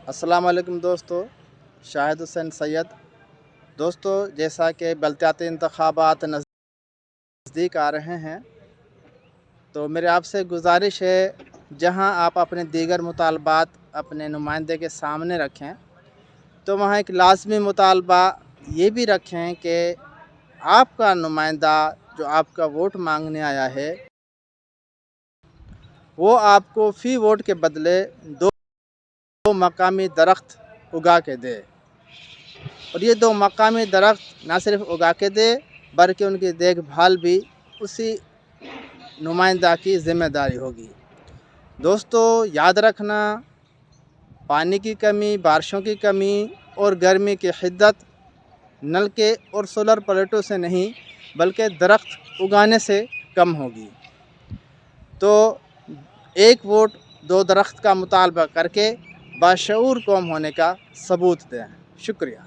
अस्सलाम वालेकुम दोस्तों, शाहिद हुसैन सैयद। दोस्तों, जैसा कि बलदियाती इंतखाबात नज़दीक आ रहे हैं, तो मेरे आपसे गुजारिश है, जहां आप अपने दीगर मुतालबात अपने नुमाइंदे के सामने रखें, तो वहां एक लाज़मी मुतालबा ये भी रखें कि आपका नुमाइंदा जो आपका वोट मांगने आया है, वो आपको फ़ी वोट के बदले दो मकामी दरख्त उगा के दे। और ये 2 मकामी दरख्त ना सिर्फ उगा के दे, बल्कि उनकी देखभाल भी उसी नुमाइंदा की ज़िम्मेदारी होगी। दोस्तों, याद रखना, पानी की कमी, बारिशों की कमी और गर्मी की शिद्दत नलके और सोलर प्लेटों से नहीं, बल्कि दरख्त उगाने से कम होगी। तो 1 वोट 2 दरख्त का मुतालबा करके बाशऊर कौम होने का सबूत दें। शुक्रिया।